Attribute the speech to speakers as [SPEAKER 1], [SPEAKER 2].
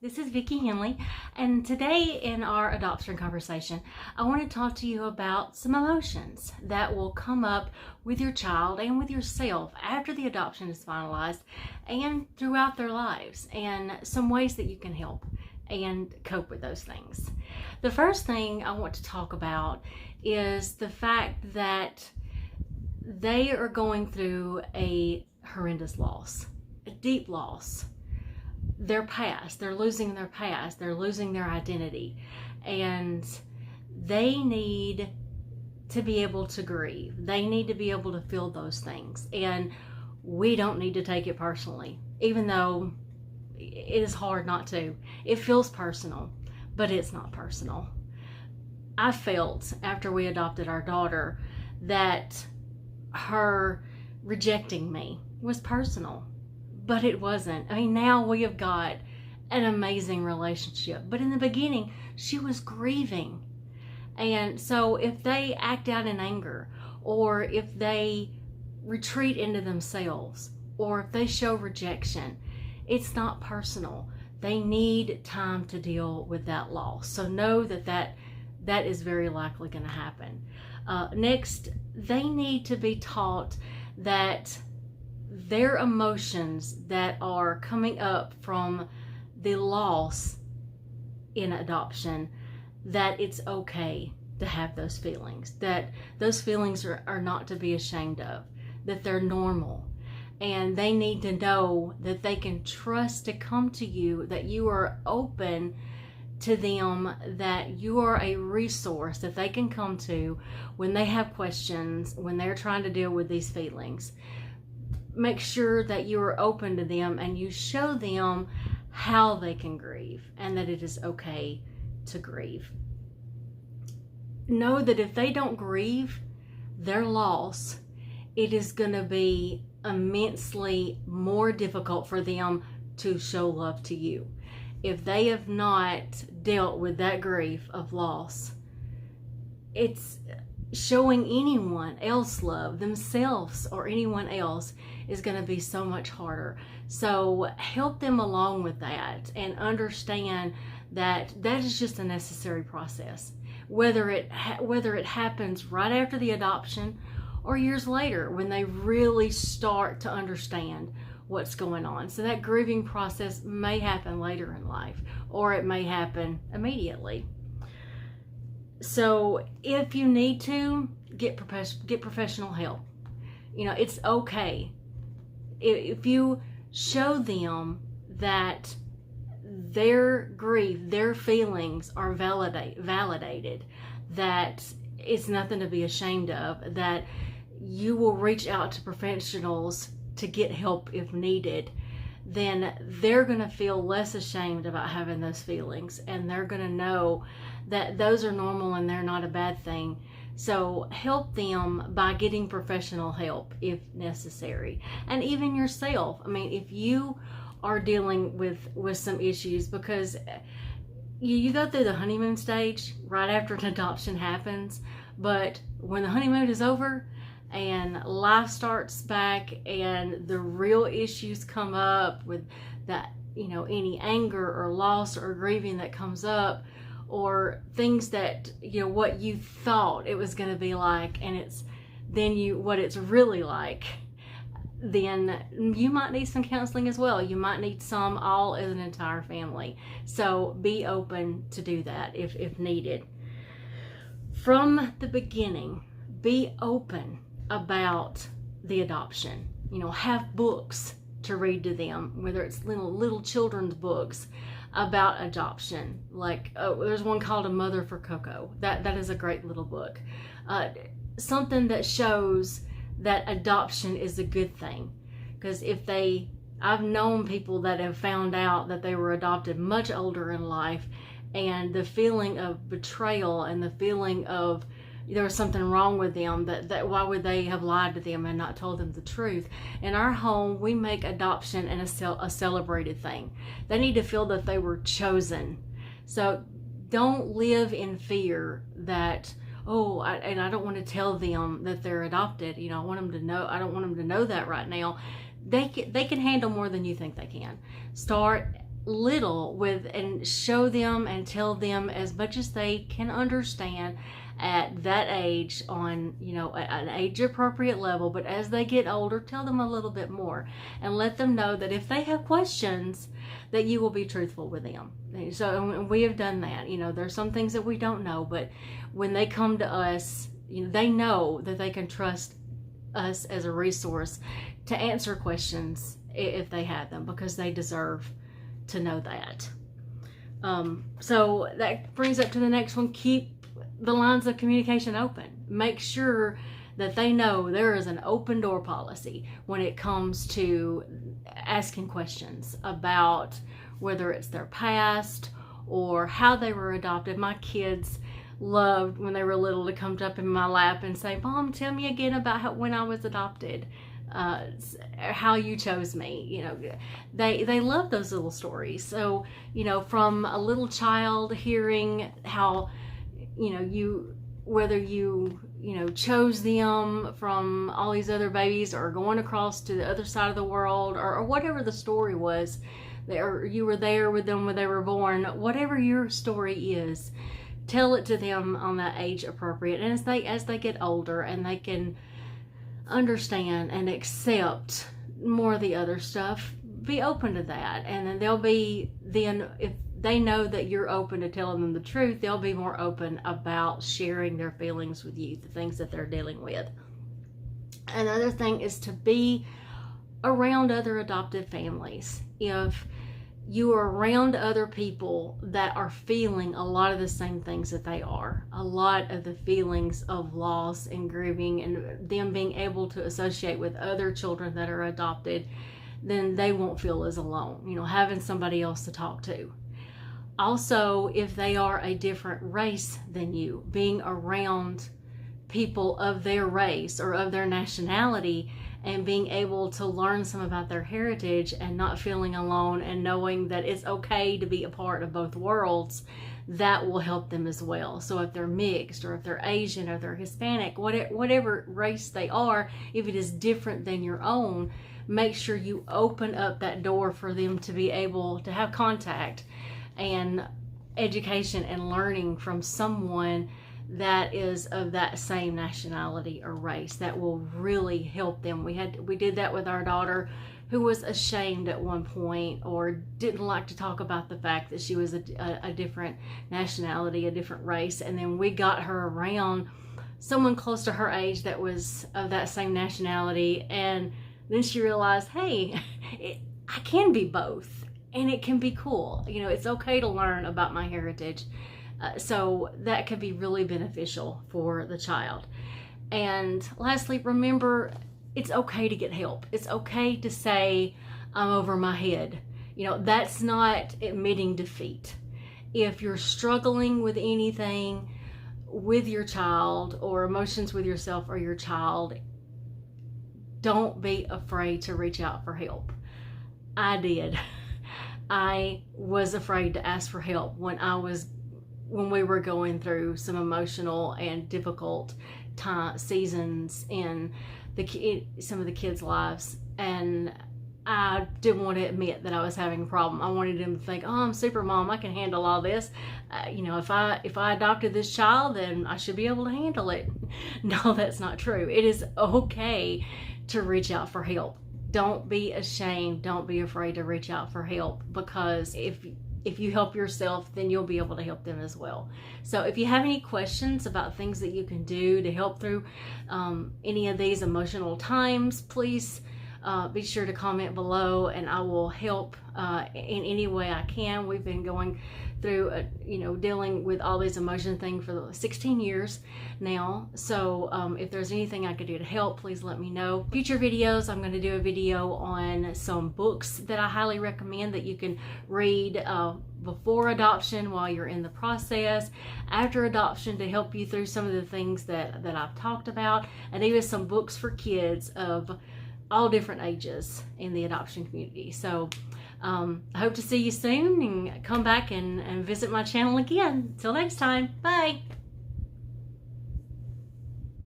[SPEAKER 1] This is Vicki Henley, and today in our adoption conversation, I want to talk to you about some emotions that will come up with your child and with yourself after the adoption is finalized and throughout their lives, and some ways that you can help and cope with those things. The first thing I want to talk about is the fact that they are going through a horrendous loss, a deep loss. Their past, they're losing their past, they're losing their identity, and they need to be able to grieve. They need to be able to feel those things, and we don't need to take it personally, even though it is hard not to. It feels personal, but it's not personal. I felt after we adopted our daughter that her rejecting me was personal, but it wasn't. I mean, now we have got an amazing relationship, but in the beginning she was grieving. And so if they act out in anger, or if they retreat into themselves, or if they show rejection, it's not personal. They need time to deal with that loss. So know that is very likely going to happen. Next, they need to be taught that their emotions that are coming up from the loss in adoption, that it's okay to have those feelings, that those feelings are not to be ashamed of, that they're normal. And they need to know that they can trust to come to you, that you are open to them, that you are a resource that they can come to when they have questions, when they're trying to deal with these feelings. Make sure that you are open to them and you show them how they can grieve and that it is okay to grieve. Know that if they don't grieve their loss, it is going to be immensely more difficult for them to show love to you. If they have not dealt with that grief of loss, it's showing anyone else love, themselves or anyone else, is going to be so much harder. So help them along with that and understand that that is just a necessary process. Whether it happens right after the adoption or years later when they really start to understand what's going on. So that grieving process may happen later in life, or it may happen immediately. So if you need to, get professional help. You know, it's okay. If you show them that their grief, their feelings are validated, that it's nothing to be ashamed of, that you will reach out to professionals to get help if needed, then they're going to feel less ashamed about having those feelings, and they're going to know that those are normal and they're not a bad thing. So help them by getting professional help if necessary. And even yourself. I mean, if you are dealing with some issues, because you go through the honeymoon stage right after an adoption happens, but when the honeymoon is over and life starts back and the real issues come up with that, you know, any anger or loss or grieving that comes up, or things that, you know, what you thought it was going to be like, and it's then what it's really like, then you might need some counseling as well. You might need some all as an entire family. So be open to do that if needed. From the beginning, be open about the adoption. You know, have books to read to them, whether it's little children's books about adoption. Like there's one called A Mother for Coco. That is a great little book. Something that shows that adoption is a good thing. Because I've known people that have found out that they were adopted much older in life, and the feeling of betrayal and the feeling of there was something wrong with them, that why would they have lied to them and not told them the truth. In our home, we make adoption and a celebrated thing. They need to feel that they were chosen. So don't live in fear that, and I don't want to tell them that they're adopted. You know, I want them to know. I don't want them to know that right now. They can handle more than you think they can. Start little with, and show them and tell them as much as they can understand at that age, on, you know, an age appropriate level. But as they get older, tell them a little bit more, and let them know that if they have questions, that you will be truthful with them. So, and we have done that. You know, there's some things that we don't know, but when they come to us, you know, they know that they can trust us as a resource to answer questions if they have them, because they deserve to know that. So that brings up to the next one. Keep the lines of communication open. Make sure that they know there is an open door policy when it comes to asking questions about whether it's their past or how they were adopted. My kids loved, when they were little, to come up in my lap and say, "Mom, tell me again about when I was adopted, how you chose me." You know, they love those little stories. So, you know, from a little child hearing how, you know, whether you know, chose them from all these other babies, or going across to the other side of the world, or whatever the story was, or you were there with them when they were born, whatever your story is, tell it to them on that age appropriate. And as they get older and they can understand and accept more of the other stuff, be open to that. And then if they know that you're open to telling them the truth, they'll be more open about sharing their feelings with you, the things that they're dealing with. Another thing is to be around other adopted families. If you are around other people that are feeling a lot of the same things that they are, a lot of the feelings of loss and grieving, and them being able to associate with other children that are adopted, then they won't feel as alone, you know, having somebody else to talk to. Also, if they are a different race than you, being around people of their race or of their nationality, and being able to learn some about their heritage and not feeling alone, and knowing that it's okay to be a part of both worlds, that will help them as well. So if they're mixed, or if they're Asian, or they're Hispanic, whatever race they are, if it is different than your own, make sure you open up that door for them to be able to have contact and education and learning from someone that is of that same nationality or race. That will really help them. We did that with our daughter, who was ashamed at one point, or didn't like to talk about the fact that she was a different nationality, a different race. And then we got her around someone close to her age that was of that same nationality, and then she realized, hey, I can be both, and it can be cool. You know, it's okay to learn about my heritage. So that could be really beneficial for the child. And lastly, remember, it's okay to get help. It's okay to say, "I'm over my head." You know, that's not admitting defeat. If you're struggling with anything with your child, or emotions with yourself or your child, don't be afraid to reach out for help. I did. I was afraid to ask for help when we were going through some emotional and difficult seasons in some of the kids' lives, and I didn't want to admit that I was having a problem. I wanted them to think, "Oh, I'm super mom, I can handle all this. You know, if I adopted this child, then I should be able to handle it." No, that's not true. It is okay to reach out for help. Don't be ashamed. Don't be afraid to reach out for help, because if you help yourself, then you'll be able to help them as well. So if you have any questions about things that you can do to help through any of these emotional times, please be sure to comment below, and I will help in any way I can. We've been going through, dealing with all these emotion things for 16 years now. So if there's anything I could do to help, please let me know. Future videos, I'm going to do a video on some books that I highly recommend that you can read before adoption, while you're in the process, after adoption, to help you through some of the things that I've talked about, and even some books for kids of all different ages in the adoption community. So I hope to see you soon, and come back and visit my channel again. Till next time, bye.